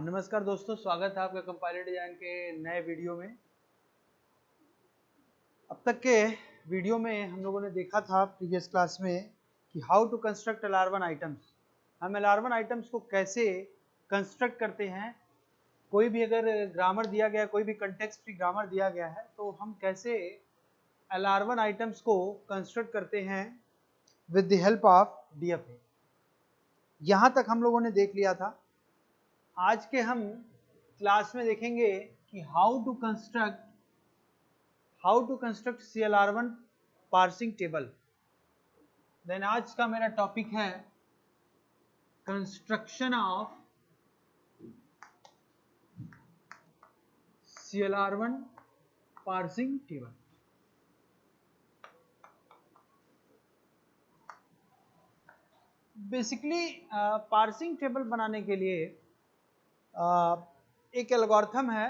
नमस्कार दोस्तों, स्वागत है आपका कंपाइलर डिजाइन के नए वीडियो में। अब तक के वीडियो में हम लोगों ने देखा था प्रीवियस क्लास में कि how to construct LR1 items. हम LR1 आइटम्स को कैसे कंस्ट्रक्ट करते हैं। कोई भी अगर ग्रामर दिया गया, कोई भी कंटेक्स्ट फ्री ग्रामर दिया गया है तो हम कैसे LR1 आइटम्स को कंस्ट्रक्ट करते हैं with the help of DFA। यहाँ तक हम लोगों ने देख लिया था। आज के हम क्लास में देखेंगे कि how to construct CLR1 parsing table. Then आज का मेरा टॉपिक है construction of CLR1 parsing table. Basically parsing table बनाने के लिए एक एल्गोरिथम है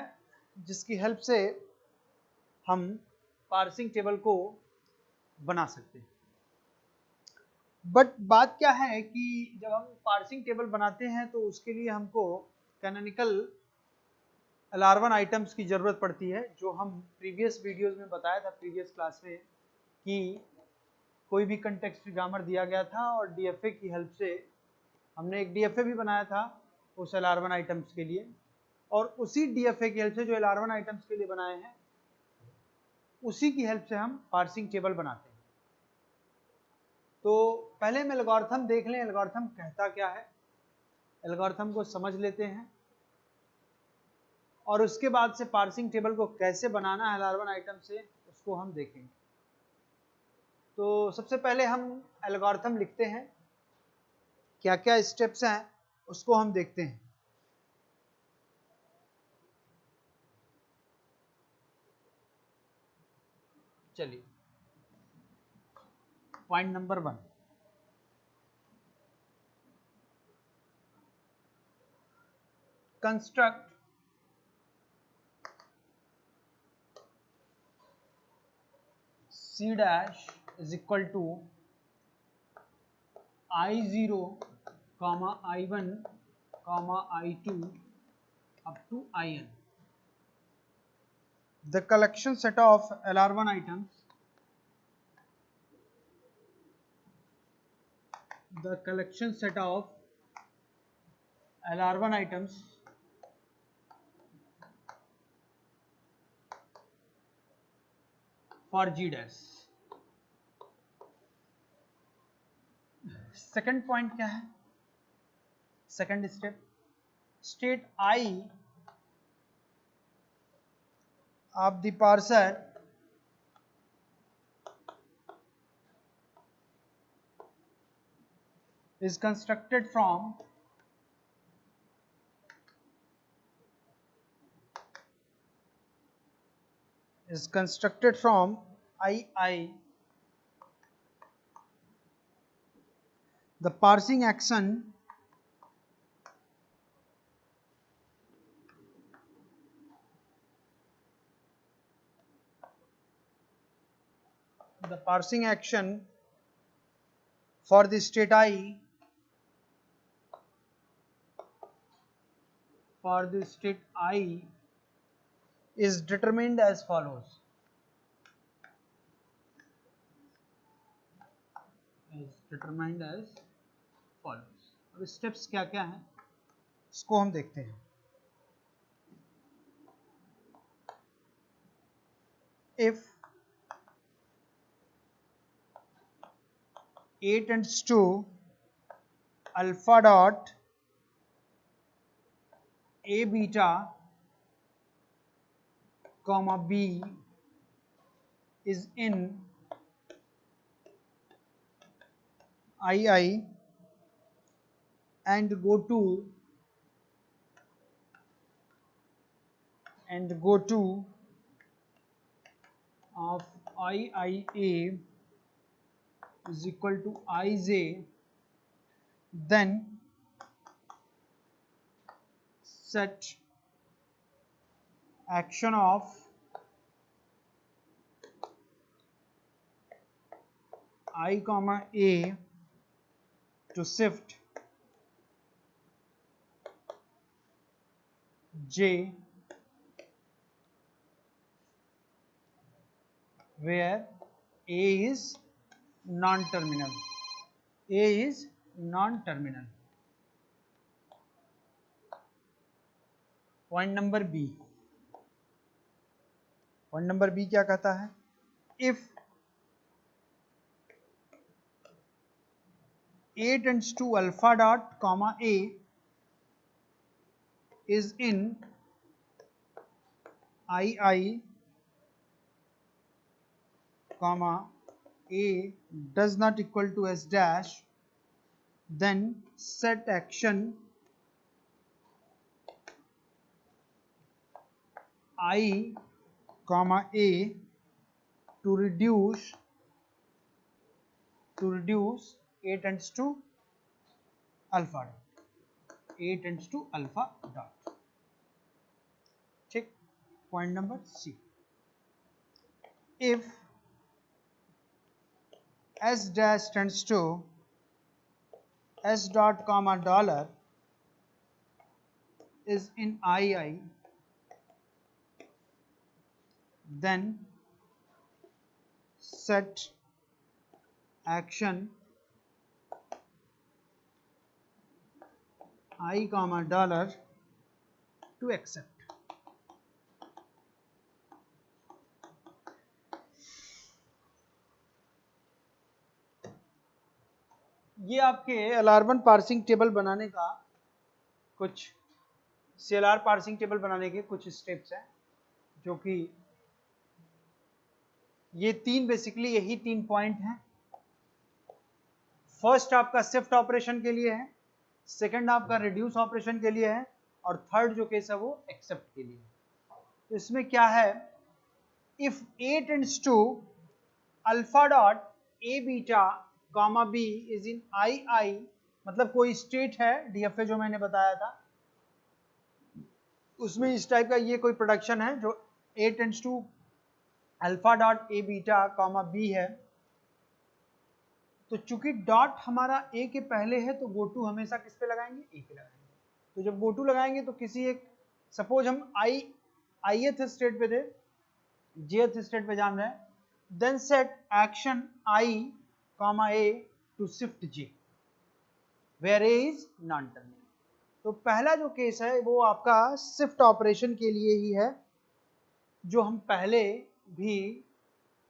जिसकी हेल्प से हम पार्सिंग टेबल को बना सकते हैं। बट बात क्या है कि जब हम पार्सिंग टेबल बनाते हैं तो उसके लिए हमको कैनोनिकल LR1 आइटम्स की ज़रूरत पड़ती है, जो हम प्रीवियस वीडियोस में बताया था, प्रीवियस क्लास में, कि कोई भी कंटेक्स्ट ग्रामर दिया गया था और DFA की हेल्प से हमने एक DFA भी बनाया था उस LR1 आइटम्स के लिए, और उसी DFA की हेल्प से जो LR1 आइटम्स के लिए बनाए हैं उसी की हेल्प से हम पार्सिंग टेबल बनाते हैं। तो पहले हम एल्गोरिथम देख लें, एल्गोरिथम कहता क्या है, एल्गोरिथम को समझ लेते हैं और उसके बाद से पार्सिंग टेबल को कैसे बनाना है LR1 आइटम से उसको हम देखेंगे। तो सबसे पहले हम एल्गोरिथम लिखते हैं, क्या क्या स्टेप्स हैं उसको हम देखते हैं। चलिए, point number 1, construct C dash is equal to I0, I1, I2 up to IN. The collection set of LR1 items. The collection set of LR1 items for G dash. Second point क्या है, second step, state I of the parser is constructed from II. The parsing action for the state I is determined as follows. अब steps क्या क्या हैं इसको हम देखते हैं। If A tends to alpha dot A beta comma B is in II and go to of IIA is equal to IJ, then set action of I comma A to shift J where A is non-terminal. A is non-terminal. Point number B, point number B क्या कहता है? If A tends to alpha dot comma A is in II comma A does not equal to S dash, then set action I comma A to reduce A tends to alpha dot, A tends to alpha dot. ठीक, point number C, if S dash tends to S dot comma dollar is in II, then set action I comma dollar to accept. ये आपके अलार्मन parsing table बनाने का कुछ CLR parsing table बनाने के कुछ steps हैं, जो कि ये तीन बेसिकली यही 3 पॉइंट हैं। फर्स्ट आपका शिफ्ट ऑपरेशन के लिए है, सेकंड आपका रिड्यूस ऑपरेशन के लिए है, और थर्ड जो केस है वो एक्सेप्ट के लिए। तो इसमें क्या है, if A tends to alpha dot A beta comma B is in II, मतलब कोई स्टेट है DFA जो मैंने बताया था, उसमें इस टाइप का ये कोई प्रोडक्शन है जो A tends to alpha dot A beta comma B है। तो चूंकि डॉट हमारा A के पहले है तो गो टू हमेशा किस पे लगाएंगे, A पे लगाएंगे। तो जब गो टू लगाएंगे तो किसी एक, सपोज हम ith स्टेट पे थे, jth स्टेट पे जान रहे हैं, then set action I comma A to shift J where A is non terminal। तो पहला जो केस है वो आपका शिफ्ट ऑपरेशन के लिए ही है, जो हम पहले भी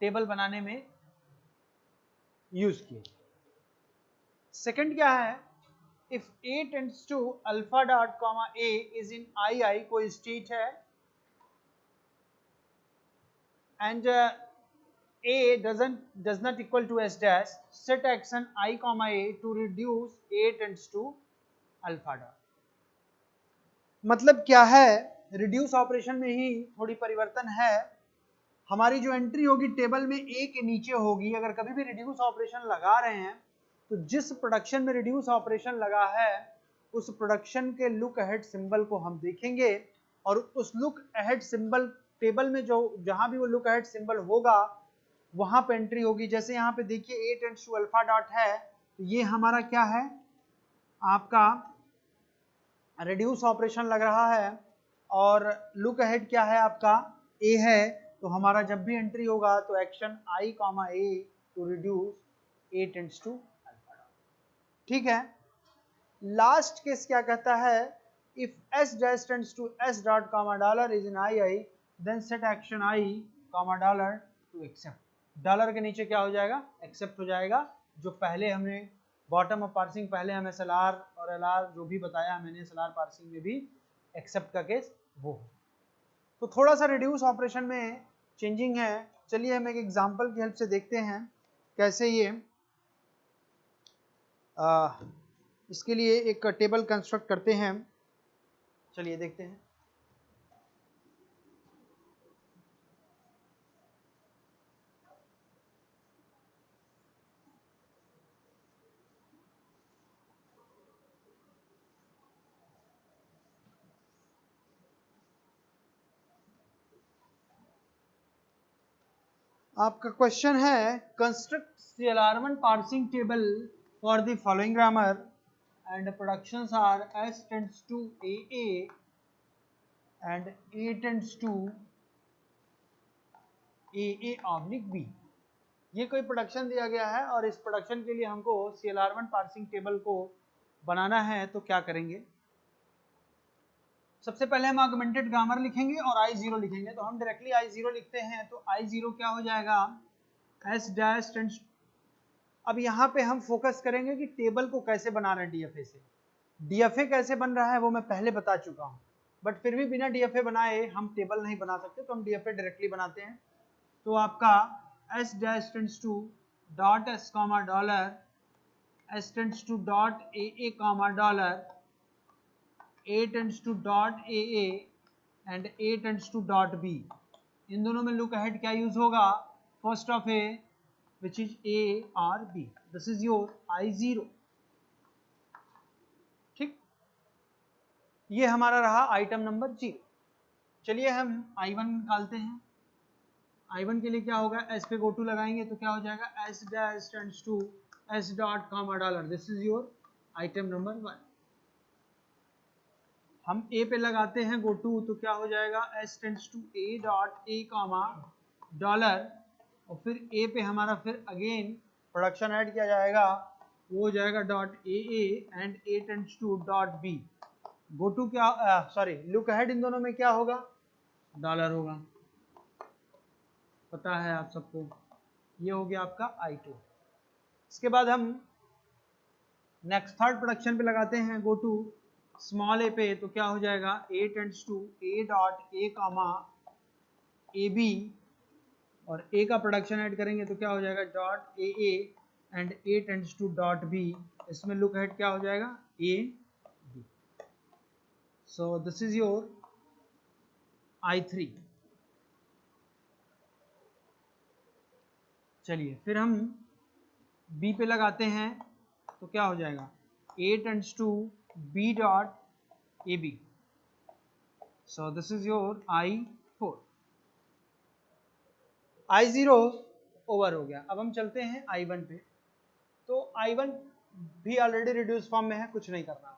टेबल बनाने में यूज किए। सेकंड क्या है, if A tends to alpha dot comma A is in II, कोई स्टेट है and A does not equal to S dash, set action I comma A to reduce A tends to alpha dot। मतलब क्या है, reduce operation में ही थोड़ी परिवर्तन है। हमारी जो एंट्री होगी टेबल में A के नीचे होगी। अगर कभी भी रिड्यूस ऑपरेशन लगा रहे हैं तो जिस प्रोडक्शन में रिड्यूस ऑपरेशन लगा है उस प्रोडक्शन के लुक अहेड सिंबल को हम देखेंगे, और उस लुक अहेड सिंबल टेबल में जो जहां भी वो लुक अहेड सिंबल होगा वहां पे एंट्री होगी। जैसे यहाँ पे देखिए A tends to alpha dot है, तो ये हमारा क्या है, आपका रिड्यूस ऑपरेशन लग रहा है, और लुक अहेड क्या है आपका A है। तो हमारा जब भी एंट्री होगा तो action I comma A to reduce A tends to alpha dot. ठीक है, लास्ट केस क्या कहता है, इफ S dash tends to S dot comma dollar is in II, then set action I comma dollar to accept. Dollar के नीचे क्या हो जाएगा, एक्सेप्ट हो जाएगा। जो पहले हमने बॉटम ऑफ पार्सिंग, पहले हम SLR और LR जो भी बताया मैंने SLR पार्सिंग में भी एक्सेप्ट का केस वो। तो थोड़ा सा रिड्यूस ऑपरेशन में चेंजिंग है। चलिए हम एक एग्जांपल की हेल्प से देखते हैं कैसे ये इसके लिए एक टेबल कंस्ट्रक्ट करते हैं। चलिए देखते हैं। आपका क्वेश्चन है, construct CLR1 parsing table for the following grammar and productions are S tends to AA and A tends to AA oblique B। ये कोई प्रोडक्शन दिया गया है और इस प्रोडक्शन के लिए हमको CLR1 पार्सिंग टेबल को बनाना है, तो क्या करेंगे? सबसे पहले हम ऑगमेंटेड ग्रामर लिखेंगे और I0 लिखेंगे। तो हम डायरेक्टली I0 लिखते हैं, तो I0 क्या हो जाएगा? S dash tends. अब यहाँ पे हम फोकस करेंगे कि टेबल को कैसे बना रहे हैं DFA से। DFA कैसे बन रहा है वो मैं पहले बता चुका हूँ, बट फिर भी बिना DFA बनाए हम टेबल नहीं बना सकते, तो हम DFA डायरेक्टली बनाते हैं। तो आपका S dash tends to dot S comma dollar, S tends to dot AA comma dollar, A tends to dot AA and A tends to dot B। इन दोनों में लुक अहेड क्या यूज होगा? First of A which is A or B. This is your I0। ठीक, ये हमारा रहा item number 0। चलिए हम I1 निकालते हैं। I1 के लिए क्या होगा? S पे go to लगाएंगे तो क्या हो जाएगा? S dash tends to S dot comma dollar। This is your item number 1। हम A पे लगाते हैं go to, तो क्या हो जाएगा? S tends to A dot A comma dollar, और फिर A पे हमारा फिर अगेन प्रोडक्शन ऐड किया जाएगा, वो हो जाएगा dot AA and A tends to dot B। Go to क्या, सॉरी, लुक अहेड इन दोनों में क्या होगा? डॉलर होगा, पता है आप सबको। ये हो गया आपका I2। इसके बाद हम नेक्स्ट थर्ड प्रोडक्शन पे लगाते हैं गो टू स्मॉल A पे, तो क्या हो जाएगा? A tends to A dot A comma AB, और A का प्रोडक्शन ऐड करेंगे तो क्या हो जाएगा? Dot AA and A tends to dot B। इसमें लुक हेड क्या हो जाएगा? A B। So this is your I3। चलिए फिर हम B पे लगाते हैं तो क्या हो जाएगा? A tends to B dot AB। So this is your I4। I0 over हो गया। अब हम चलते हैं I1 पे। तो I1 भी ऑलरेडी रिड्यूस फॉर्म में है, कुछ नहीं करना।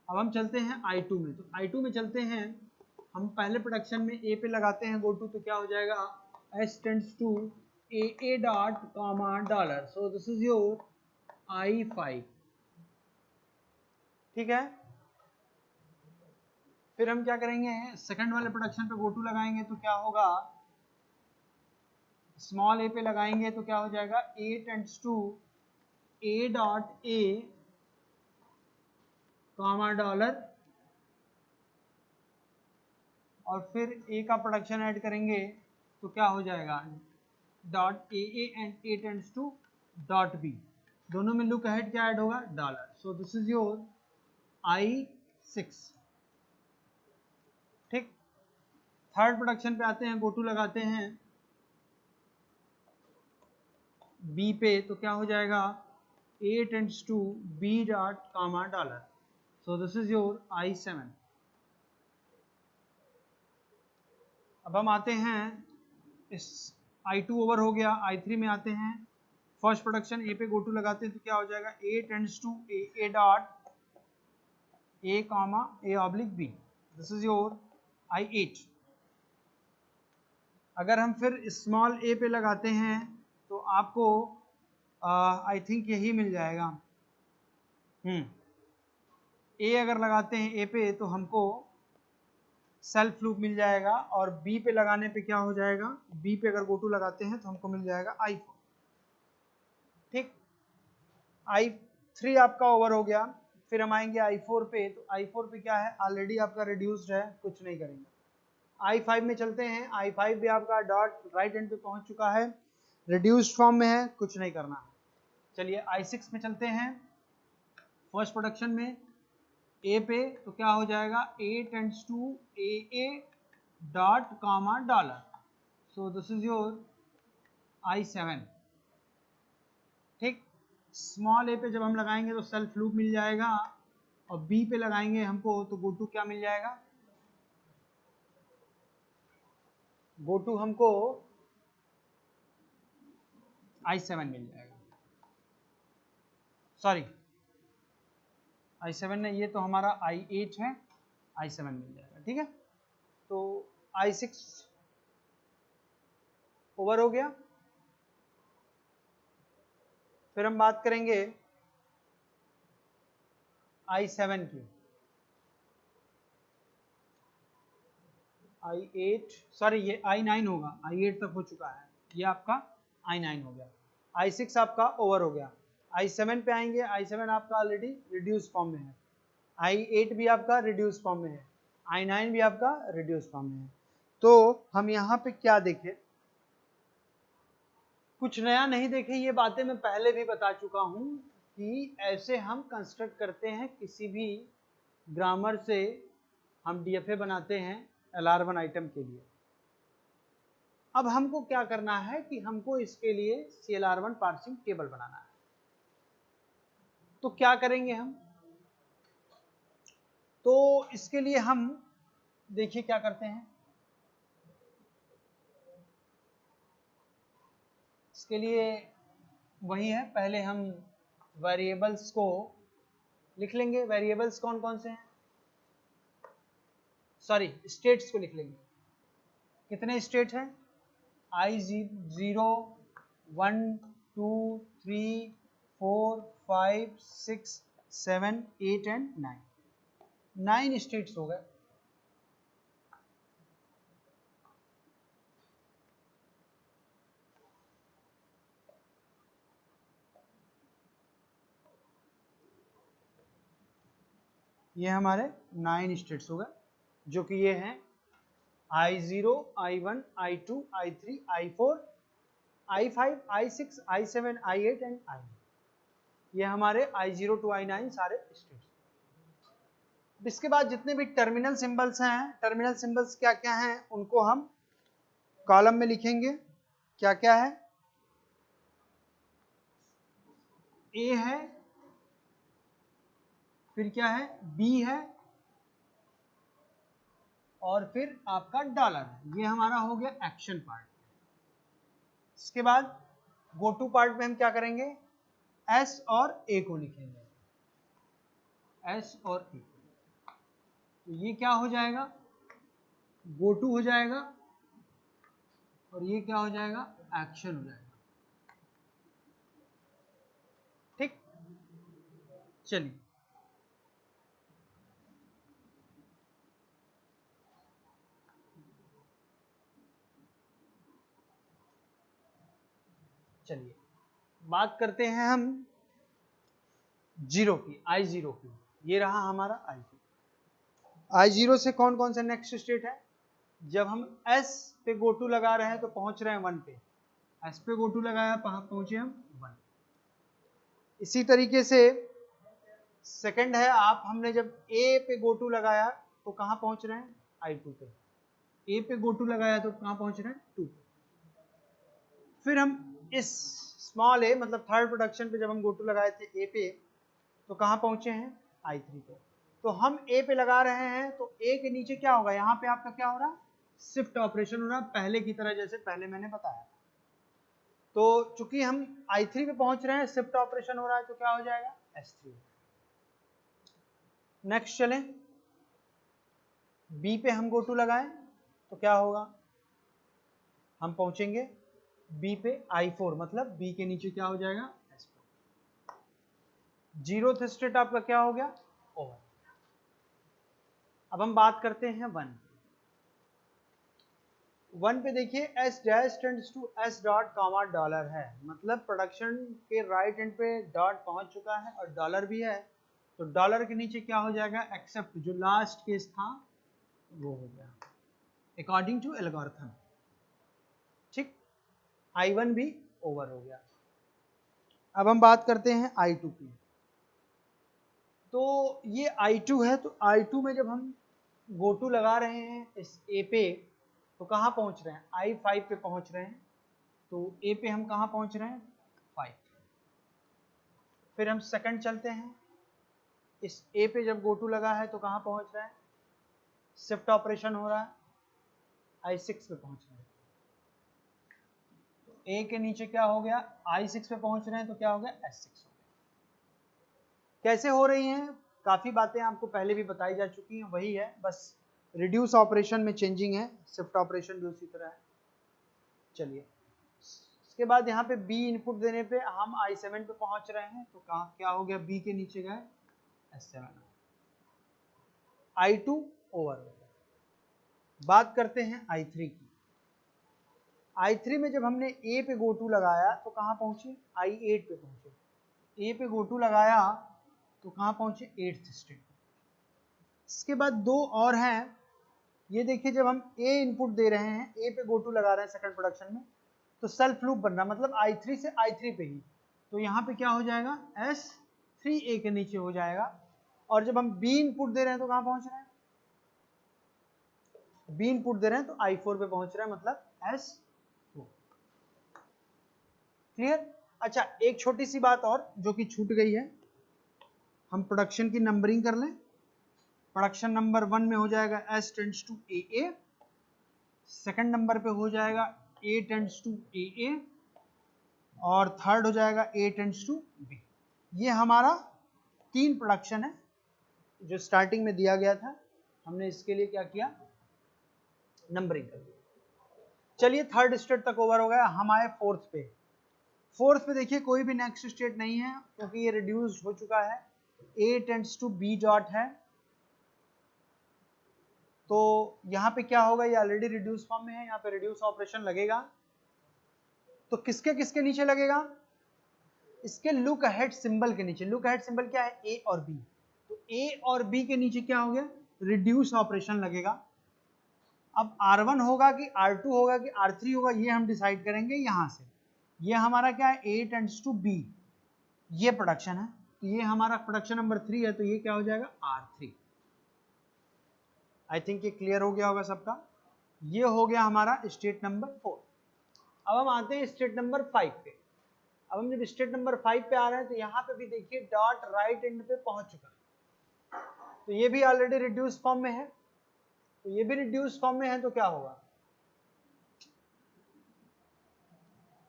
अब हम चलते हैं I2 में। तो I2 में चलते हैं, हम पहले प्रोडक्शन में A पे लगाते हैं गो टू, तो क्या हो जाएगा? S tends to AA dot comma dollar. So this is your I5। ठीक है, फिर हम क्या करेंगे? सेकंड वाले प्रोडक्शन पे गो टू लगाएंगे तो क्या होगा? स्मॉल A पे लगाएंगे तो क्या हो जाएगा? A tends to A dot A comma dollar, और फिर A का प्रोडक्शन ऐड करेंगे तो क्या हो जाएगा? Dot AA and A tends to dot B। दोनों में लुक अहेड क्या ऐड होगा? Dollar. So this is your I6। ठीक, थर्ड प्रोडक्शन पे आते हैं, गो टू लगाते हैं B पे, तो क्या हो जाएगा? A tends to B dot comma dollar. So this is your I7। अब हम आते हैं, इस I2 ओवर हो गया, I3 में आते हैं। फर्स्ट प्रोडक्शन A पे गो टू लगाते हैं तो क्या हो जाएगा? A tends to A dot A comma A oblique B। This is your I8। अगर हम फिर स्मॉल A पे लगाते हैं तो आपको आई थिंक यही मिल जाएगा। A अगर लगाते हैं A पे तो हमको सेल्फ लूप मिल जाएगा, और B पे लगाने पे क्या हो जाएगा? B पे अगर गो टू लगाते हैं तो हमको मिल जाएगा I4। ठीक, I3 आपका ओवर हो गया। फिर हम आएंगे I4 पे, तो I4 पे क्या है? ऑलरेडी आपका रिड्यूस्ड है, कुछ नहीं करेंगे। I5 में चलते हैं। I5 भी आपका डॉट राइट एंड पे पहुंच चुका है, रिड्यूस्ड फॉर्म में है, कुछ नहीं करना है। चलिए I6 में चलते हैं। फर्स्ट प्रोडक्शन में A पे तो क्या हो जाएगा? A tends to AA dot comma dollar. So this is your I7। ठीक, स्मॉल A पे जब हम लगाएंगे तो सेल्फ लूप मिल जाएगा, और B पे लगाएंगे हमको तो गो टू क्या मिल जाएगा? गो टू हमको I7 मिल जाएगा। सॉरी, I7 नहीं, ये तो हमारा I8 है, I7 मिल जाएगा। ठीक है, तो I6 ओवर हो गया। फिर हम बात करेंगे I7 की, I8 सॉरी ये I9 होगा, I8 तक हो चुका है, ये आपका I9 हो गया। I6 आपका ओवर हो गया। I7 पे आएंगे, I7 आपका ऑलरेडी रिड्यूस फॉर्म में है, I8 भी आपका रिड्यूस फॉर्म में है, I9 भी आपका रिड्यूस फॉर्म में है। तो हम यहाँ पे क्या देखें, कुछ नया नहीं देखे, ये बातें मैं पहले भी बता चुका हूँ कि ऐसे हम कंस्ट्रक्ट करते हैं, किसी भी ग्रामर से हम DFA बनाते हैं LR1 आइटम के लिए। अब हमको क्या करना है कि हमको इसके लिए CLR1 पार्सिंग टेबल बनाना है। तो क्या करेंगे हम, तो इसके लिए हम देखिए क्या करते हैं, इसके लिए वही है, पहले हम वेरिएबल्स को लिख लेंगे। वेरिएबल्स कौन कौन से हैं, सॉरी स्टेट्स को लिख लेंगे। कितने स्टेट हैं, I0 1 2 3 4 5 6 7 8 एंड 9, 9 स्टेट्स हो गए। ये हमारे 9 स्टेट्स हो गए, जो कि ये हैं I0 I1 I2 I3 I4 I5 I6 I7 I8 and I9। ये हमारे I0 to I9 सारे स्टेट्स। इसके बाद जितने भी टर्मिनल सिंबल्स हैं, टर्मिनल सिंबल्स क्या क्या हैं उनको हम कॉलम में लिखेंगे। क्या क्या है, A है, फिर क्या है, B है, और फिर आपका डॉलर है। ये हमारा हो गया एक्शन पार्ट। इसके बाद गो टू पार्ट में हम क्या करेंगे, S और A को लिखेंगे, S और A। तो ये क्या हो जाएगा, गो टू हो जाएगा, और ये क्या हो जाएगा, एक्शन हो जाएगा। ठीक, चलिए चलिए बात करते हैं हम जीरो की, I0 की। ये रहा हमारा I0 से कौन कौन सा नेक्स्ट स्टेट है, जब हम S पे गो टू लगा रहे हैं तो पहुंच रहे हैं 1 पे, S पे गो टू लगाया पहुंचे हम 1। इसी तरीके से सेकंड है, आप हमने जब A पे गो टू लगाया तो कहां पहुंच रहे हैं, I2 पे। A पे गो टू लगाया तो कहां पहुंच रहे हैं, 2 पे। फिर हम इस स्मॉल a मतलब थर्ड प्रोडक्शन पे जब हम गो टू लगाए थे A पे तो कहां पहुंचे हैं, I3 पे। तो हम A पे लगा रहे हैं तो A के नीचे क्या होगा, यहाँ पे आपका क्या हो रहा है, शिफ्ट ऑपरेशन हो रहा है, पहले की तरह जैसे पहले मैंने बताया। तो चूंकि हम I3 पे पहुंच रहे हैं, शिफ्ट ऑपरेशन हो रहा है, तो क्या हो जाएगा, S3। नेक्स्ट चलें, B पे हम गो टू लगाएं तो क्या होगा, हम पहुंचेंगे B पे I4, मतलब B के नीचे क्या हो जाएगा, S4। जीरोथ स्टेट आपका क्या हो गया, ओवर। अब हम बात करते हैं 1 पे देखिए, S dash tends to S dot comma dollar है, मतलब प्रोडक्शन के राइट एंड पे डॉट पहुंच चुका है और डॉलर भी है, तो डॉलर के नीचे क्या हो जाएगा, एक्सेप्ट, जो लास्ट केस था वो हो गया अकॉर्डिंग टू एल्गोरिथम। ठीक, I1 भी ओवर हो गया। अब हम बात करते हैं I2 की। तो ये I2 है, तो I2 में जब हम गो टू लगा रहे हैं इस A पे तो कहाँ पहुंच रहे हैं, I5 पे पहुंच रहे हैं। तो A पे हम कहाँ पहुंच रहे हैं, 5। फिर हम सेकंड चलते हैं, इस A पे जब गो टू लगा है तो कहाँ पहुंच रहा है, शिफ्ट ऑपरेशन हो रहा है, I6 पे पहुंच रहे हैं। तो A के नीचे क्या हो गया, I6 पे पहुंच रहे हैं तो क्या हो गया, S6 हो गया। कैसे हो रही हैं, काफी बातें आपको पहले भी बताई जा चुकी हैं, वही है, बस रिड्यूस ऑपरेशन में चेंजिंग है, शिफ्ट ऑपरेशन भी उसी तरह है। चलिए, इसके बाद यहाँ पे बी इनपुट देने पे हम I7 पे पहुंच रहे हैं, तो कहाँ क्या हो गया, बी के नीचे गए S7, I2 ओवर हो गया। बात करते हैं I3 की। I3 में जब हमने A पे गो टू लगाया तो कहाँ पहुंचे, I8 पे पहुंचे। A पे गो टू लगाया तो कहाँ पहुंचे, 8th स्टेट। इसके बाद दो और हैं, ये देखिए, जब हम A इनपुट दे रहे हैं, A पे गो टू लगा रहे हैं सेकंड प्रोडक्शन में, तो सेल्फ लूप बन रहा, मतलब I3 से I3 पे ही, तो यहाँ पे क्या हो जाएगा, S3A के नीचे हो जाएगा। और जब हम B इनपुट दे रहे हैं तो कहाँ पहुंच रहे हैं, B इनपुट दे रहे हैं तो I4 पे पहुंच रहा है, मतलब S4। क्लियर? अच्छा, एक छोटी सी बात और जो कि छूट गई है, हम प्रोडक्शन की नंबरिंग कर लें। प्रोडक्शन नंबर 1 में हो जाएगा S tends to AA, second number पे हो जाएगा A टेंड्स टू AA, और थर्ड हो जाएगा A टेंड्स टू B। ये हमारा 3 प्रोडक्शन है जो स्टार्टिंग में दिया गया था, हमने इसके लिए क्या किया, नंबरिंग कर दिया। चलिए, थर्ड स्टेट तक ओवर हो गया, हम आए फोर्थ पे। फोर्थ पे देखिए कोई भी नेक्स्ट स्टेट नहीं है क्योंकि ये रिड्यूस हो चुका है, A tends to B dot है, तो यहाँ पे क्या होगा, ये ऑलरेडी रिड्यूस फॉर्म में है, यहाँ पे रिड्यूस ऑपरेशन लगेगा। तो किसके किसके नीचे लगेगा, इसके लुक अहेड सिंबल के नीचे। लुक अहेड सिंबल क्या है, A और B, तो A और B के नीचे क्या हो गया, रिड्यूस ऑपरेशन लगेगा। अब R1 होगा कि R2 होगा कि R3 होगा, ये हम डिसाइड करेंगे यहां से। ये हमारा क्या है, A टेंड्स टू B, ये प्रोडक्शन है, तो ये हमारा प्रोडक्शन नंबर 3 है, तो ये क्या हो जाएगा, R3। आई थिंक ये क्लियर हो गया होगा सबका। ये हो गया हमारा स्टेट नंबर 4। अब हम आते हैं स्टेट नंबर 5 पे। अब हम जब स्टेट नंबर 5 पे आ रहे हैं तो यहाँ पे भी देखिए डॉट राइट एंड पे पहुंच चुका है, तो ये भी ऑलरेडी रिड्यूस फॉर्म में है, तो ये भी रिड्यूस फॉर्म में है, तो क्या होगा,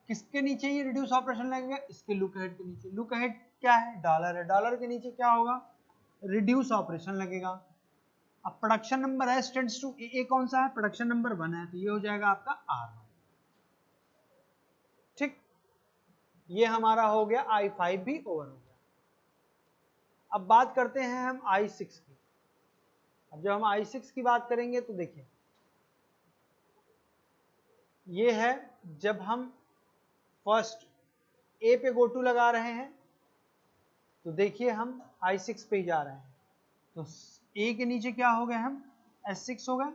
किसके नीचे ये रिड्यूस ऑपरेशन लगेगा, इसके लुक अहेड के नीचे। लुक अहेड क्या है, डॉलर है, डॉलर के नीचे क्या होगा, रिड्यूस ऑपरेशन लगेगा। अब production number S tends to AA कौन सा है, प्रोडक्शन नंबर 1 है, तो ये हो जाएगा आपका R1। ठीक, ये हमारा हो गया, I5 भी ओवर हो गया। अब बात करते हैं हम I6 की। अब जब हम I6 की बात करेंगे तो देखिए, ये है जब हम फर्स्ट A पे गो टू लगा रहे हैं, तो देखिए हम I6 पे ही जा रहे हैं, तो A के नीचे क्या हो गए, हम S6 हो गए।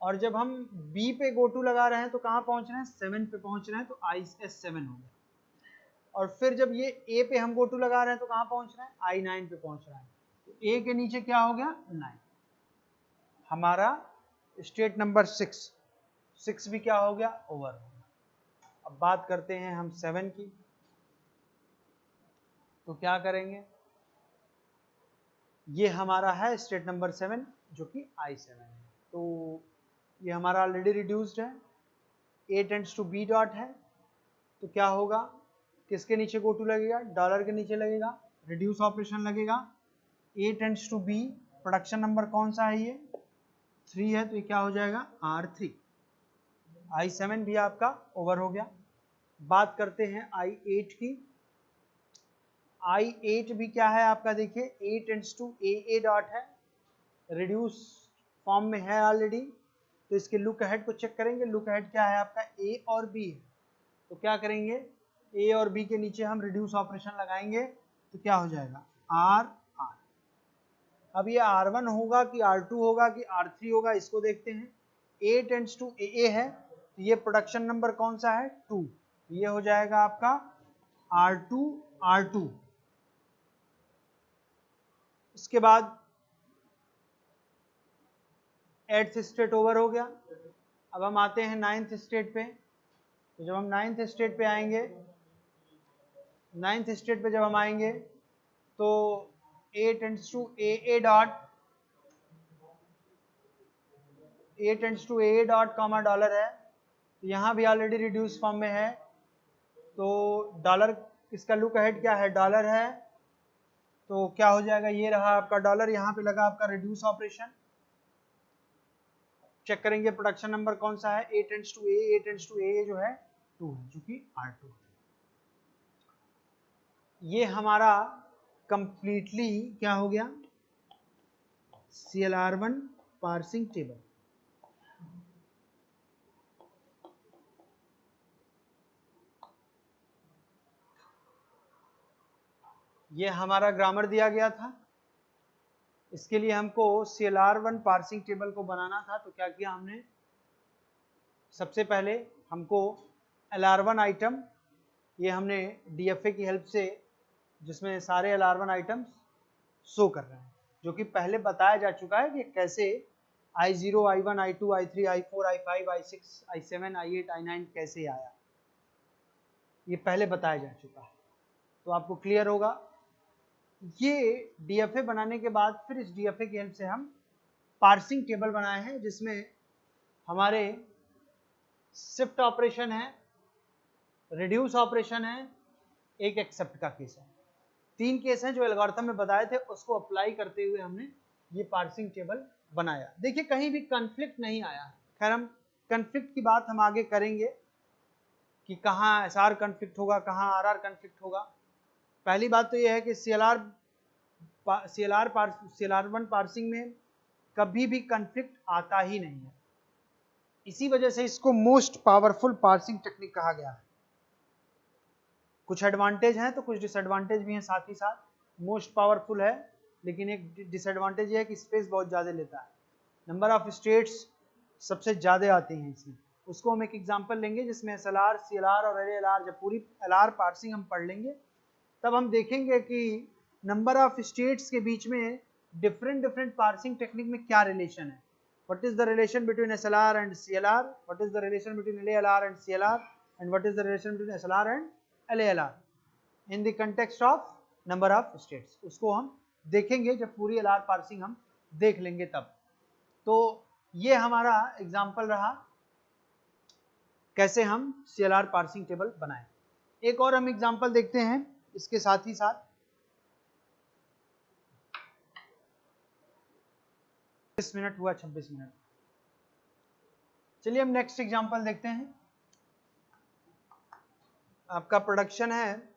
और जब हम B पे गो टू लगा रहे हैं तो कहाँ पहुंच रहे हैं, 7 पे पहुंच रहे हैं, तो S7 हो गया। और फिर जब ये A पे हम गो टू लगा रहे हैं तो कहाँ पहुंच रहे हैं, I9 पे पहुंच रहा है, तो A के नीचे क्या हो गया, 9। हमारा स्टेट नंबर 6 भी क्या हो गया, ओवर हो गया। अब बात करते हैं हम 7 की, तो क्या करेंगे, ये हमारा है स्टेट नंबर 7 जो कि I7 है, तो ये हमारा ऑलरेडी रिड्यूस्ड है, A tends to B dot है, तो क्या होगा, किसके नीचे गो टू लगेगा, डॉलर के नीचे लगेगा, रिड्यूस ऑपरेशन लगेगा। A tends to B, production number कौन सा है, ये 3 है, तो ये क्या हो जाएगा, R3। I7 भी आपका ओवर हो गया। बात करते हैं I8 की। I8 भी क्या है आपका, देखिए A tends to AA dot है, रिड्यूस फॉर्म में है ऑलरेडी, तो इसके लुक अहेड को चेक करेंगे। लुक अहेड क्या है आपका, A और B है, तो क्या करेंगे, A और B के नीचे हम रिड्यूस ऑपरेशन लगाएंगे, तो क्या हो जाएगा, R। अब ये R1 होगा कि R2 होगा कि R3 होगा, इसको देखते हैं। A टेंड्स टू AA है, तो ये प्रोडक्शन नंबर कौन सा है, 2, तो ये हो जाएगा आपका R2। इसके बाद 8th स्टेट ओवर हो गया। अब हम आते हैं 9th स्टेट पे, तो जब हम 9th स्टेट पे आएंगे, 9th स्टेट पे जब हम आएंगे तो A tends to AA dot, A tends to AA dot comma dollar है, तो यहाँ भी ऑलरेडी रिड्यूस फॉर्म में है, तो डॉलर, इसका लुक अहेड क्या है, डॉलर है, तो क्या हो जाएगा, ये रहा आपका डॉलर, यहाँ पे लगा आपका रिड्यूस ऑपरेशन। चेक करेंगे प्रोडक्शन नंबर कौन सा है, A tends to A tends to A जो है 2 है, जो कि R2 है। ये हमारा कंप्लीटली क्या हो गया, CLR1 पार्सिंग टेबल। ये हमारा ग्रामर दिया गया था, इसके लिए हमको CLR1 पार्सिंग टेबल को बनाना था। तो क्या किया हमने, सबसे पहले हमको LR1 आइटम, ये हमने DFA की हेल्प से, जिसमें सारे LR1 आइटम्स शो कर रहे हैं, जो कि पहले बताया जा चुका है कि कैसे I0, I1, I2, I3, I4, I5, I6, I7, I8, I9 कैसे आया, ये पहले बताया जा चुका है, तो आपको क्लियर होगा। ये DFA बनाने के बाद फिर इस DFA की हेल्प से हम पार्सिंग टेबल बनाए हैं, जिसमें हमारे शिफ्ट ऑपरेशन है, रिड्यूस ऑपरेशन है, एक एक्सेप्ट का केस है। 3 केस हैं जो एल्गोरिथम में बताए थे, उसको अप्लाई करते हुए हमने ये पार्सिंग टेबल बनाया। देखिए कहीं भी कन्फ्लिक्ट नहीं आया। खैर हम कन्फ्लिक्ट की बात हम आगे करेंगे कि कहाँ SR कन्फ्लिक्ट होगा, कहाँ RR कन्फ्लिक्ट होगा। पहली बात तो ये है कि CLR1 पार्सिंग में कभी भी कन्फ्लिक्ट आता ही नहीं है, इसी वजह से इसको मोस्ट पावरफुल पार्सिंग टेक्निक कहा गया है। कुछ एडवांटेज हैं तो कुछ डिसएडवांटेज भी हैं साथ ही साथ। मोस्ट पावरफुल है, लेकिन एक डिसएडवांटेज ये है कि स्पेस बहुत ज़्यादा लेता है, नंबर ऑफ स्टेट्स सबसे ज़्यादा आते हैं इसमें। उसको हम एक एग्जांपल लेंगे जिसमें SLR, CLR और LR, जब पूरी LR पार्सिंग हम पढ़ लेंगे तब हम देखेंगे कि नंबर ऑफ स्टेट्स के बीच में डिफरेंट पार्सिंग टेक्निक में क्या रिलेशन है। What is the relation between SLR and CLR, what is the relation between LALR and CLR, and what is the relation between SLR and LALR in the context of number of states. उसको हम देखेंगे जब पूरी LR parsing हम देख लेंगे तब। तो ये हमारा एग्जाम्पल रहा कैसे हम CLR पार्सिंग टेबल बनाएं। एक और हम एग्जाम्पल देखते हैं इसके साथ ही साथ। 26 मिनट हुआ, 26 मिनट। चलिए हम नेक्स्ट एग्जाम्पल देखते हैं। आपका प्रोडक्शन है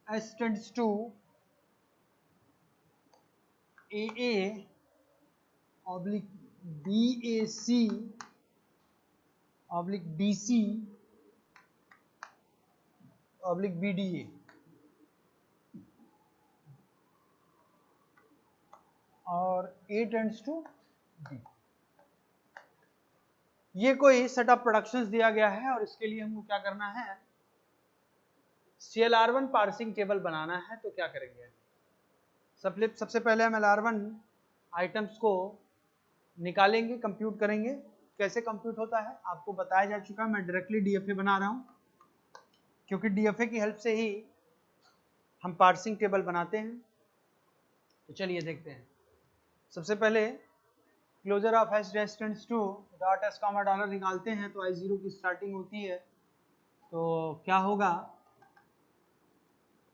S tends to AA oblique BAC oblique DC oblique BDA, और A टेंड्स टू D। ये कोई सेट ऑफ प्रोडक्शंस दिया गया है और इसके लिए हमको क्या करना है, CLR1 पार्सिंग टेबल बनाना है। तो क्या करेंगे, सबसे पहले हम LR1 आइटम्स को निकालेंगे, कंप्यूट करेंगे। कैसे कंप्यूट होता है आपको बताया जा चुका है, मैं डायरेक्टली DFA बना रहा हूँ क्योंकि DFA की हेल्प से ही हम पार्सिंग टेबल बनाते हैं। तो चलिए देखते हैं। सबसे पहले closure of S dash tends to dot S comma dollar निकालते हैं, तो I0 की स्टार्टिंग होती है, तो क्या होगा,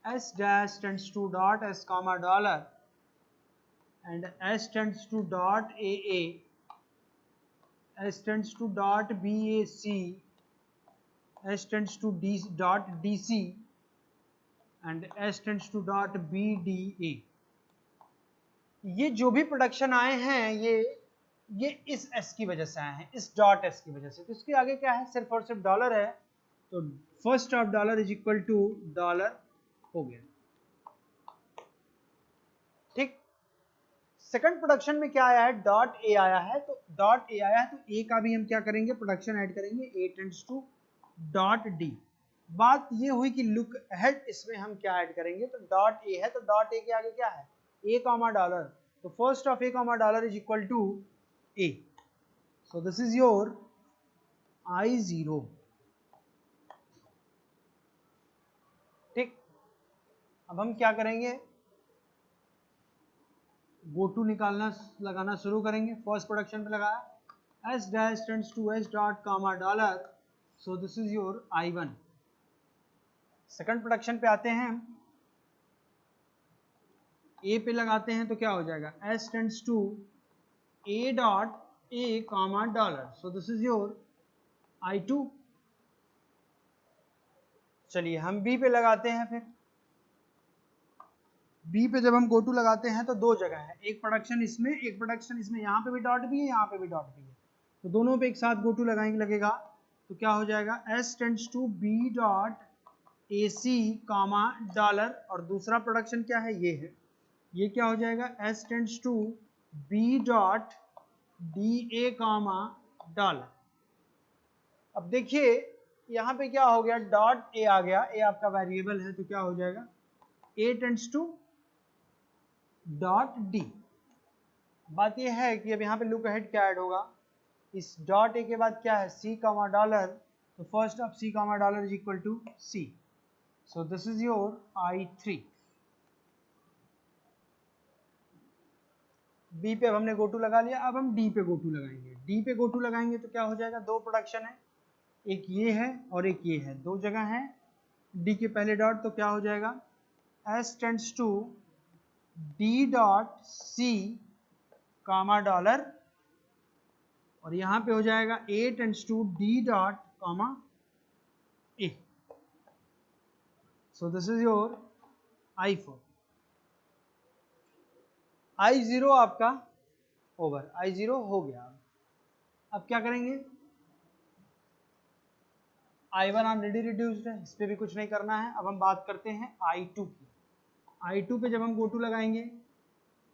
S dash tends to dot S comma dollar and S tends to dot AA, S tends to dot BAC, S tends to dot DC and S tends to dot BDA। ये जो भी production आए हैं ये इस S की वजह से आए हैं, इस डॉट S की वजह से। तो इसके आगे क्या है, सिर्फ और सिर्फ डॉलर है, तो first of dollar is equal to dollar हो गया। ठीक, सेकंड प्रोडक्शन में क्या आया है, डॉट A आया है। तो डॉट A आया है तो A का भी हम क्या करेंगे, प्रोडक्शन ऐड करेंगे, A tends to dot D। बात ये हुई कि लुक अहेड इसमें हम क्या ऐड करेंगे, तो डॉट A है तो डॉट A के आगे क्या है, A कॉमा डॉलर, तो first of A comma dollar is equal to A, so this is your I0। ठीक, अब हम क्या करेंगे, गो टू लगाना शुरू करेंगे। फर्स्ट प्रोडक्शन पे लगाया S dash tends to S dot comma dollar, so this is your I1। Second production पे आते हैं, A पे लगाते हैं तो क्या हो जाएगा, S tends to A dot A comma dollar. So this is your I2. चलिए हम B पे लगाते हैं। फिर B पे जब हम गो टू लगाते हैं तो दो जगह है, एक प्रोडक्शन इसमें, एक प्रोडक्शन इसमें, यहाँ पे भी डॉट भी है, यहाँ पे भी डॉट भी है, तो दोनों पे एक साथ गो टू लगाएंगे लगेगा, तो क्या हो जाएगा S tends to B dot AC comma dollar, और दूसरा प्रोडक्शन क्या है, ये है, ये क्या हो जाएगा S tends to B dot DA comma dollar. अब देखिए यहाँ पे क्या हो गया, डॉट A आ गया, A आपका वेरिएबल है, तो क्या हो जाएगा A tends to dot D. बात यह है कि अब यहाँ पे लुक अहेड क्या ऐड होगा, इस डॉट ए के बाद क्या है सी कामा डॉलर, तो first of C comma dollar is equal to C, so this is your I3। B पे अब हमने गो टू लगा लिया, अब हम डी पे गो टू लगाएंगे। डी पे गो टू लगाएंगे तो क्या हो जाएगा, दो प्रोडक्शन है, एक ये है और एक ये है, दो जगह है, डी के पहले डॉट, तो क्या हो जाएगा S tends to D dot C comma dollar, और यहां पे हो जाएगा A tends to D dot comma A, so this is your I4। I0 आपका ओवर, I0 हो गया। अब क्या करेंगे, I1 ऑलरेडी रिड्यूस्ड है, इस पे भी कुछ नहीं करना है। अब हम बात करते हैं I2 की। I2 पे जब हम गो टू लगाएंगे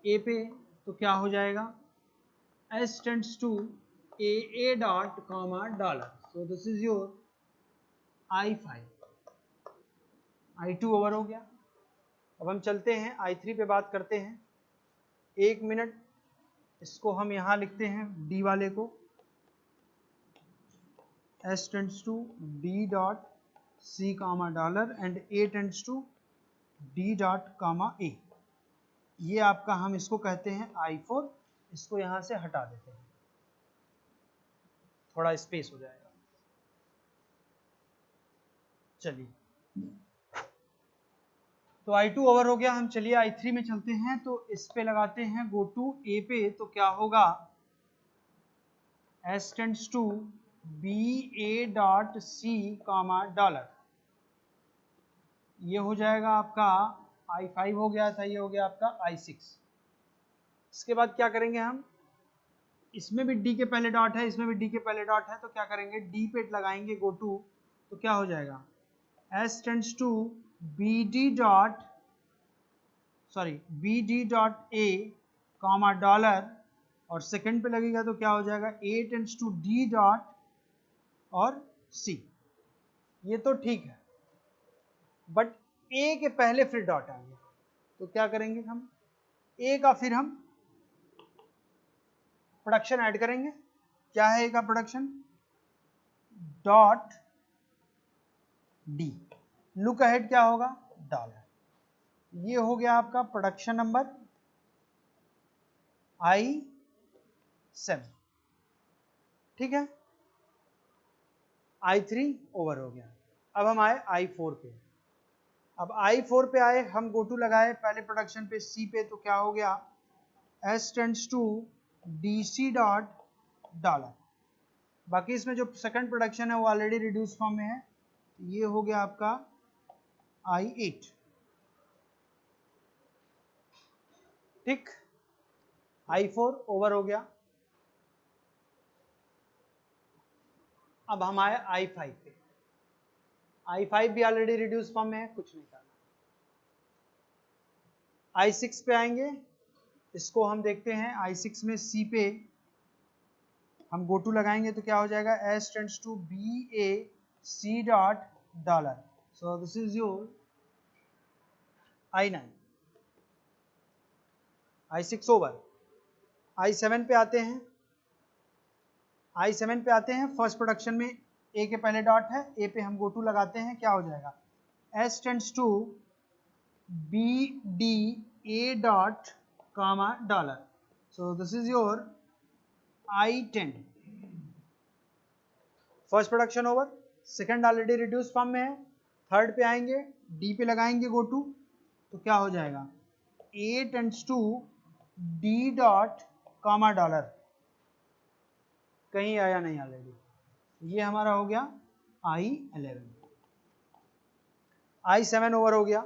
A पे, तो क्या हो जाएगा S tends to A dot comma dollar, so this is your I5। I2 over हो गया। अब हम चलते हैं I3 पे बात करते हैं। एक मिनट, इसको हम यहाँ लिखते हैं D वाले को, S tends to D dot C comma dollar and A tends to D dot comma A। ये आपका, हम इसको कहते हैं I4। इसको यहाँ से हटा देते हैं, थोड़ा स्पेस हो जाएगा। चलिए, तो I2 ओवर हो गया। हम चलिए I3 में चलते हैं, तो इस पे लगाते हैं गो टू A पे, तो क्या होगा S tends to BA dot C comma dollar, ये हो जाएगा आपका I5 हो गया था, ये हो गया आपका I6। इसके बाद क्या करेंगे हम, इसमें भी D के पहले डॉट है, इसमें भी D के पहले डॉट है, तो क्या करेंगे D पे लगाएंगे गो टू, तो क्या हो जाएगा S tends to BD dot A comma dollar, और सेकंड पे लगेगा तो क्या हो जाएगा A tends to D dot और C। ये तो ठीक है, बट A के पहले फिर डॉट आ गया, तो क्या करेंगे हम, A का फिर हम प्रोडक्शन ऐड करेंगे। क्या है A का production, dot D, look ahead क्या होगा डॉलर। ये हो गया आपका प्रोडक्शन नंबर I7, ठीक है। I3 ओवर हो गया। अब हम आए I4 पे। अब I4 पे आए, हम गो टू लगाए पहले प्रोडक्शन पे C पे, तो क्या हो गया S tends to DC dot dollar. बाकी इसमें जो सेकंड प्रोडक्शन है वो ऑलरेडी रिड्यूस फॉर्म में है, ये हो गया आपका I8, ठीक। I4 ओवर हो गया। अब हम आए I5 पे। I5 भी ऑलरेडी रिड्यूस फॉर्म में है, कुछ नहीं करना। I6 पे आएंगे, इसको हम देखते हैं। I6 में C पे हम गो टू लगाएंगे, तो क्या हो जाएगा S tends to BA C dot dollar, so this is your I9। I6 over. I7 पे आते हैं। I7 पे आते हैं, फर्स्ट प्रोडक्शन में A के पहले डॉट है, A पे हम गो टू लगाते हैं, क्या हो जाएगा S tends to BD A dot comma dollar, so this is your I10। First production over, second already reduce form में है। थर्ड पे आएंगे, D पे लगाएंगे गो टू, तो क्या हो जाएगा A tends to D dot comma dollar, कहीं आया नहीं ऑलरेडी। ये हमारा हो गया I11, I7 ओवर हो गया।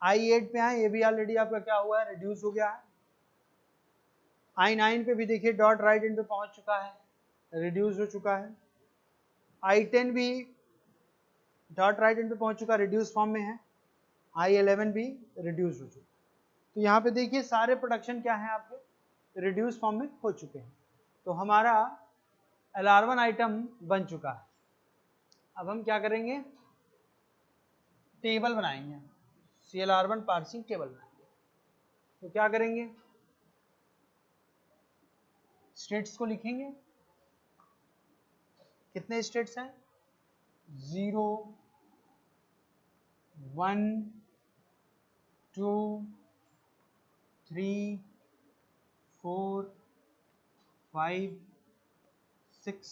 I8 पे आए, ये भी ऑलरेडी आपका क्या हुआ है, रिड्यूस हो गया है। I9 पे भी देखिए डॉट राइट एंड पे पहुंच चुका है, रिड्यूस हो चुका है। I10 भी डॉट राइट एंड पे पहुंच चुका, रिड्यूस फॉर्म में है। I11 भी रिड्यूस हो चुका। तो यहाँ पे देखिए सारे प्रोडक्शन क्या है आपके, रिड्यूस फॉर्म में हो चुके हैं। तो हमारा LR1 आइटम बन चुका है। अब हम क्या करेंगे, टेबल बनाएंगे, CLR1 पार्सिंग टेबल बनाएंगे। तो क्या करेंगे, स्टेट्स को लिखेंगे। कितने स्टेट्स हैं, 0 1 2 3 4 5 6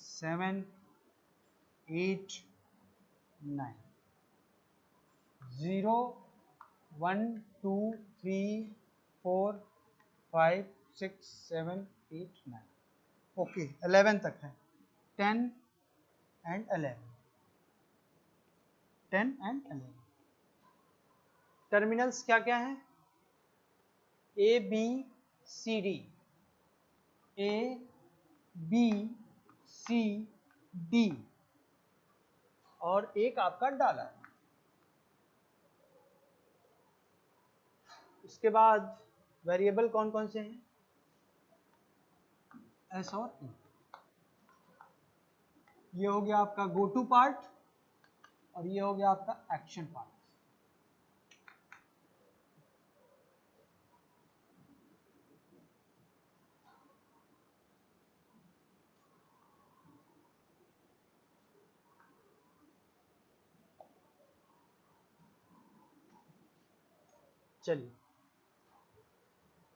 7 8 9। 0 1 2 3 4 5 6 7 8 9। ओके 11 तक है, 10 and 11, 10 and 11। टर्मिनल्स क्या क्या है, A B C D, A B C D, और एक आपका डॉलर। उसके बाद वेरिएबल कौन कौन से हैं, S और E। ये हो गया आपका गो टू पार्ट और ये हो गया आपका एक्शन पार्ट। चलिए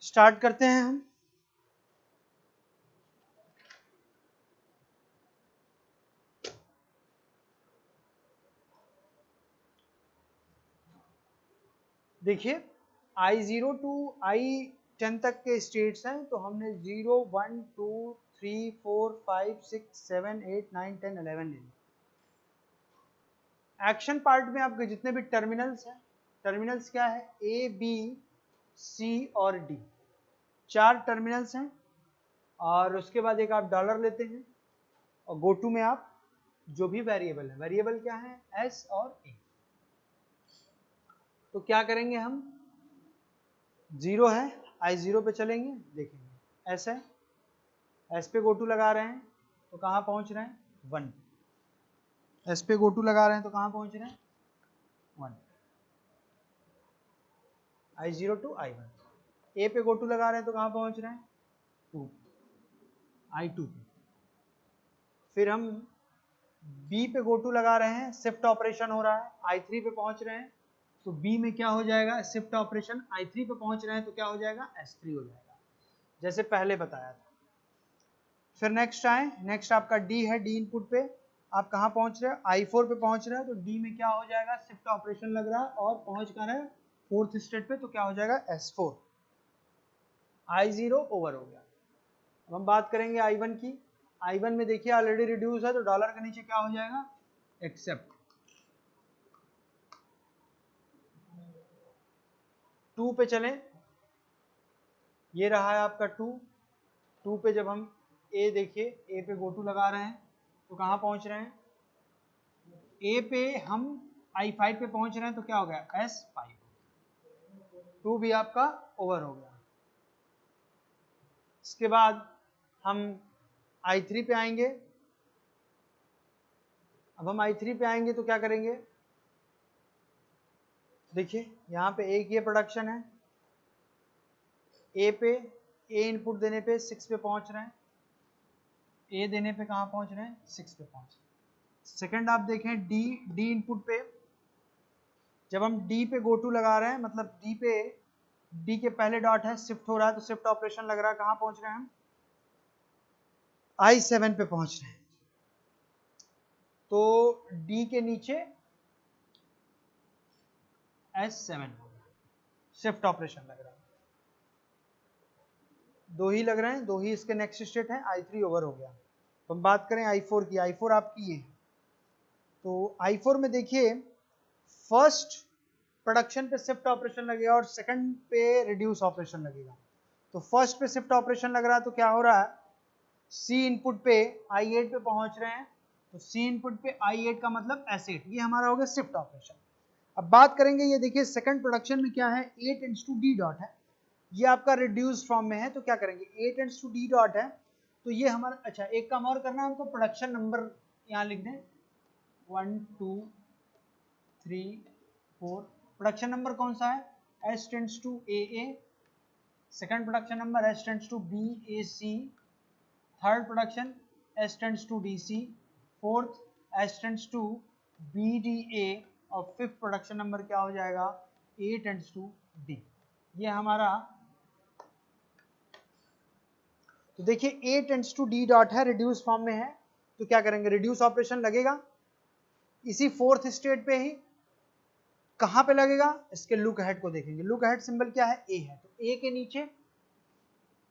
स्टार्ट करते हैं हम। देखिए I0 टू I10 तक के स्टेट्स हैं, तो हमने 0 1 2 3 4 5 6 7 8 9 10 11 ले लिया। एक्शन पार्ट में आपके जितने भी टर्मिनल्स हैं, टर्मिनल्स क्या है, A B C और D, 4 टर्मिनल्स हैं। और उसके बाद एक आप डॉलर लेते हैं और गो टू में आप जो भी वेरिएबल है, वेरिएबल क्या है, S और A। तो क्या करेंगे हम, 0 है, I0 पे चलेंगे, देखेंगे S है, S पे गो टू लगा रहे हैं तो कहाँ पहुंच रहे हैं, 1। S पे गो टू लगा रहे हैं तो कहाँ पहुंच रहे हैं, 1। I0 to I1। A पे गो टू लगा रहे हैं तो कहाँ पहुंच रहे हैं, 2, I2 पे। फिर हम B पे गो टू लगा रहे हैं, शिफ्ट ऑपरेशन हो रहा है, I3 पे पहुंच रहे हैं, तो B में क्या हो जाएगा, शिफ्ट ऑपरेशन, I3 पे पहुंच रहे हैं तो क्या हो जाएगा, S3 हो जाएगा, जैसे पहले बताया था। फिर नेक्स्ट आए, नेक्स्ट आपका D है, D इनपुट पे आप कहाँ पहुंच रहे हो, I4 पे पहुंच रहे हो, तो D में क्या हो जाएगा, शिफ्ट ऑपरेशन लग रहा है और पहुंच कर है 4th स्टेट पे, तो क्या हो जाएगा, S4। I0 ओवर हो गया। अब हम बात करेंगे I1 की। I1 में देखिए ऑलरेडी रिड्यूस है, तो डॉलर के नीचे क्या हो जाएगा, एक्सेप्ट। 2 पे चलें, ये रहा है आपका 2 पे जब हम A देखिए, A पे गो टू लगा रहे हैं तो कहाँ पहुंच रहे हैं, A पे हम I5 पे पहुंच रहे हैं तो क्या हो गया, S5। 2 भी आपका ओवर हो गया। इसके बाद हम I3 पे आएंगे। अब हम I3 पे आएंगे तो क्या करेंगे, देखिए यहाँ पे एक ये प्रोडक्शन है, A पे A इनपुट देने पे 6 पे पहुंच रहे हैं, A देने पे कहाँ पहुंच रहे हैं, 6 पे पहुंच रहे हैं। सेकंड आप देखें D इनपुट पे, जब हम D पे गो टू लगा रहे हैं, मतलब D के पहले डॉट है, शिफ्ट हो रहा है, तो शिफ्ट ऑपरेशन लग रहा है, कहाँ पहुंच रहे हैं हम, I7 पे पहुंच रहे हैं। तो D के नीचे S7 हो गया, शिफ्ट ऑपरेशन लग रहा है। दो ही लग रहे हैं, दो ही इसके नेक्स्ट स्टेट है, I3 ओवर हो गया। तो हम बात करें I4 की, I4 आपकी ये है। तो I4 में देखिए फर्स्ट प्रोडक्शन पे शिफ्ट ऑपरेशन लगेगा और सेकंड पे रिड्यूस ऑपरेशन लगेगा। तो फर्स्ट पे शिफ्ट ऑपरेशन लग रहा है तो क्या हो रहा है, C इनपुट पे I8 पे पहुंच रहे हैं, तो C इनपुट पे I8 का मतलब S8, ये हमारा हो गया शिफ्ट ऑपरेशन। अब बात करेंगे, ये देखिए सेकंड प्रोडक्शन में क्या है, A tends to D dot है, ये आपका रिड्यूस फॉर्म में है, तो क्या करेंगे, A tends to D dot है, तो ये हमारा, अच्छा एक काम और करना है हमको, प्रोडक्शन नंबर यहाँ लिख दें 1 2 3 4। प्रोडक्शन नंबर कौन सा है, S tends to AA, second production number S tends to BAC, third production S tends to DC, fourth S tends to BDA, और फिफ्थ प्रोडक्शन नंबर क्या हो जाएगा, A टेंड्स टू D। ये हमारा, तो देखिए A tends to D dot है, reduce form में है, तो क्या करेंगे, रिड्यूस ऑपरेशन लगेगा इसी फोर्थ स्टेट पे ही। कहां पे लगेगा, इसके लुक अहेड को देखेंगे, लुक अहेड सिंबल क्या है, A है, तो A के नीचे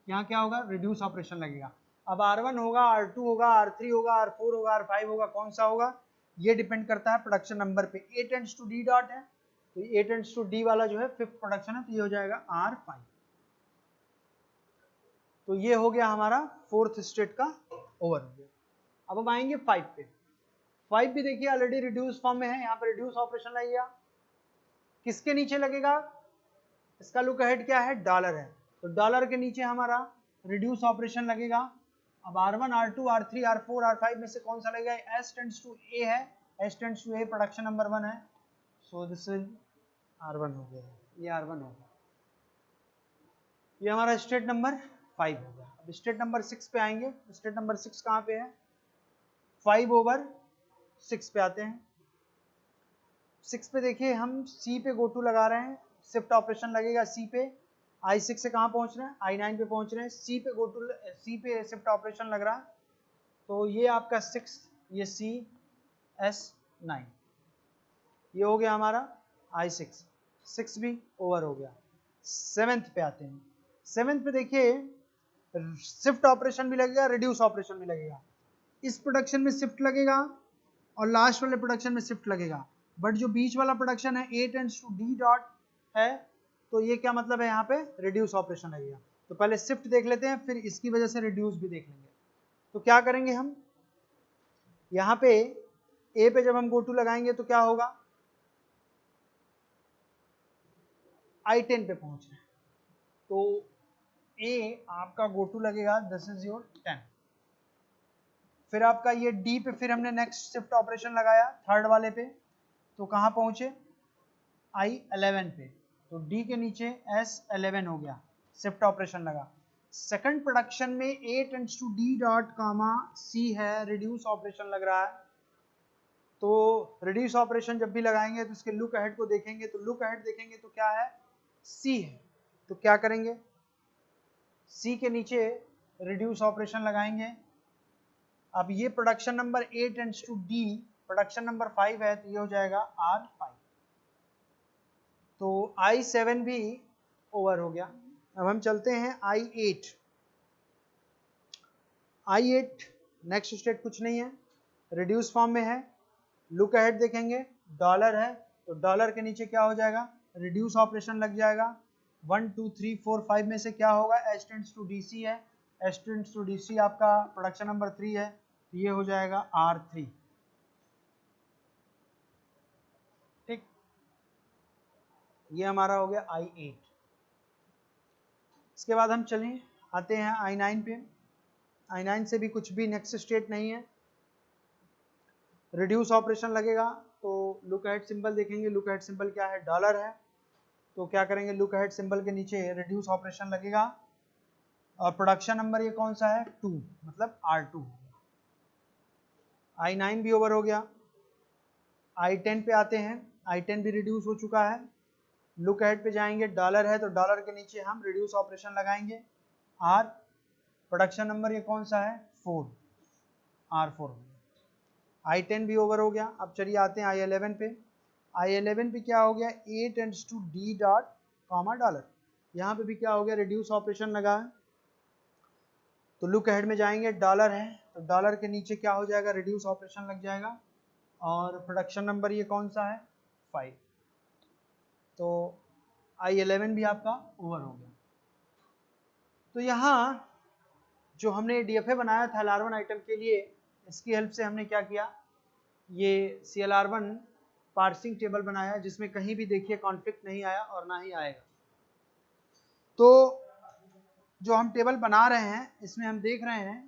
यहाँ क्या होगा, रिड्यूस ऑपरेशन लगेगा। अब R1 होगा, R2 होगा, R3 होगा, R4 होगा, R5 होगा, कौन सा होगा, ये डिपेंड करता है प्रोडक्शन नंबर पे। A tends to D dot है, तो A टेंड्स टू D वाला जो है फिफ्थ प्रोडक्शन है, तो ये हो जाएगा R5। तो ये हो गया हमारा फोर्थ स्टेट का ओवर हो गया। अब हम आएंगे 5 पे। 5 भी देखिए ऑलरेडी रिड्यूस फॉर्म में है, यहाँ पे रिड्यूस ऑपरेशन लगेगा, किसके नीचे लगेगा, इसका लुक अहेड क्या है, डॉलर है, तो डॉलर के नीचे हमारा रिड्यूस ऑपरेशन लगेगा। अब R1 R2 R3 R4 R5 में से कौन सा लगेगा, S टेंड्स टू A है, S tends to A production number 1 है, सो दिस इज R1 हो गया, ये R1 हो गया, ये हमारा स्टेट नंबर 5 हो गया। अब स्टेट नंबर 6 पे आएंगे, स्टेट नंबर 6 कहाँ पे है, 5 ओवर 6 पे आते हैं। 6 पे देखिए हम C पे गो टू लगा रहे हैं, शिफ्ट ऑपरेशन लगेगा C पे, I6 से कहाँ पहुंच रहे हैं, I9 पे पहुंच रहे हैं, C पे गो टू, C पे शिफ्ट ऑपरेशन लग रहा है, तो ये आपका 6, ये C S9, ये हो गया हमारा I6, 6 भी ओवर हो गया। 7th पे आते हैं, 7th पे देखिए शिफ्ट ऑपरेशन भी लगेगा, रिड्यूस ऑपरेशन भी लगेगा, इस प्रोडक्शन में शिफ्ट लगेगा और लास्ट वाले प्रोडक्शन में शिफ्ट लगेगा, बट जो बीच वाला प्रोडक्शन है A tends to D dot है, तो ये क्या मतलब है, यहाँ पे रिड्यूस ऑपरेशन लगेगा। तो पहले शिफ्ट देख लेते हैं, फिर इसकी वजह से रिड्यूस भी देख लेंगे। तो क्या करेंगे हम, यहाँ पे A पे जब हम गो टू लगाएंगे तो क्या होगा, I10 पे पहुंच रहे हैं, तो A आपका गो टू लगेगा, दिस इज योर 10। फिर आपका ये D पे फिर हमने नेक्स्ट शिफ्ट ऑपरेशन लगाया थर्ड वाले पे, तो कहाँ पहुंचे, I11 पे, तो D के नीचे S11 हो गया, शिफ्ट ऑपरेशन लगा। सेकंड प्रोडक्शन में A tends to D dot comma C है, रिड्यूस ऑपरेशन लग रहा है, तो रिड्यूस ऑपरेशन जब भी लगाएंगे तो इसके लुक अहेड को देखेंगे, तो लुक अहेड देखेंगे तो क्या है, C है, तो क्या करेंगे, C के नीचे रिड्यूस ऑपरेशन लगाएंगे। अब ये production number A tends to D production number 5 है, तो ये हो जाएगा R5, तो I7 भी ओवर हो गया। अब हम चलते हैं I8। I8 नेक्स्ट स्टेट कुछ नहीं है, रिड्यूस फॉर्म में है, लुक अहेड देखेंगे, डॉलर है, तो डॉलर के नीचे क्या हो जाएगा, रिड्यूस ऑपरेशन लग जाएगा। 1 2 3 4 5 में से क्या होगा, S टेंड्स टू DC है, S टेंड्स टू DC आपका प्रोडक्शन नंबर 3 है, तो ये हो जाएगा R3, ठीक, ये हमारा हो गया I8। इसके बाद हम चलें, आते हैं I9 पे। I9 से भी कुछ भी नेक्स्ट स्टेट नहीं है, रिड्यूस ऑपरेशन लगेगा, तो लुक अहेड सिंबल देखेंगे, लुक अहेड सिंबल क्या है, डॉलर है, तो क्या करेंगे, लुक अहेड सिंबल के नीचे रिड्यूस ऑपरेशन लगेगा, और प्रोडक्शन नंबर ये कौन सा है, 2, मतलब R2। I9 भी ओवर हो गया। I10 पे आते हैं, I10 भी रिड्यूस हो चुका है, लुक अहेड पे जाएंगे, डॉलर है, तो डॉलर के नीचे हम रिड्यूस ऑपरेशन लगाएंगे, R, प्रोडक्शन नंबर ये कौन सा है, 4, R4। I10 भी ओवर हो गया। अब चलिए आते हैं I11 पे। I11 पे क्या हो गया, A tends to D dot comma dollar, यहाँ पे भी क्या हो गया, रिड्यूस ऑपरेशन लगा है, तो लुक अहेड में जाएंगे, डॉलर है तो डॉलर के नीचे क्या हो जाएगा, रिड्यूस ऑपरेशन लग जाएगा, और प्रोडक्शन नंबर ये कौन सा है, 5। तो I11 भी आपका ओवर हो गया। तो यहाँ जो हमने DFA बनाया था LR1 आइटम के लिए, इसकी हेल्प से हमने क्या किया, ये CLR1 पार्सिंग टेबल बनाया जिसमें कहीं भी देखिए कॉन्फ्लिक्ट नहीं आया और ना ही आएगा। तो जो हम टेबल बना रहे हैं इसमें हम देख रहे हैं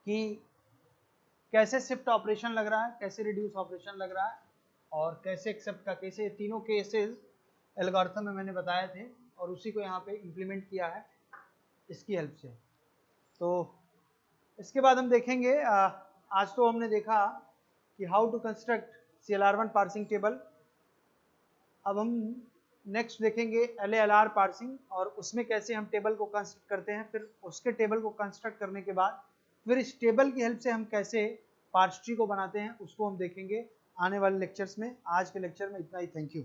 कि कैसे शिफ्ट ऑपरेशन लग रहा है, कैसे रिड्यूस ऑपरेशन लग रहा है, और कैसे एक्सेप्ट का कैसे, तीनों केसेस एल्गोरिथम में मैंने बताए थे और उसी को यहाँ पे इम्प्लीमेंट किया है इसकी हेल्प से। तो इसके बाद हम देखेंगे, आज तो हमने देखा कि how to construct CLR1 parsing table. अब हम नेक्स्ट देखेंगे LALR पार्सिंग, और उसमें कैसे हम टेबल को कंस्ट्रक्ट करते हैं, फिर उसके टेबल को कंस्ट्रक्ट करने के बाद फिर इस टेबल की हेल्प से हम कैसे पार्स ट्री को बनाते हैं उसको हम देखेंगे आने वाले लेक्चर्स में। आज के लेक्चर में इतना ही, थैंक यू।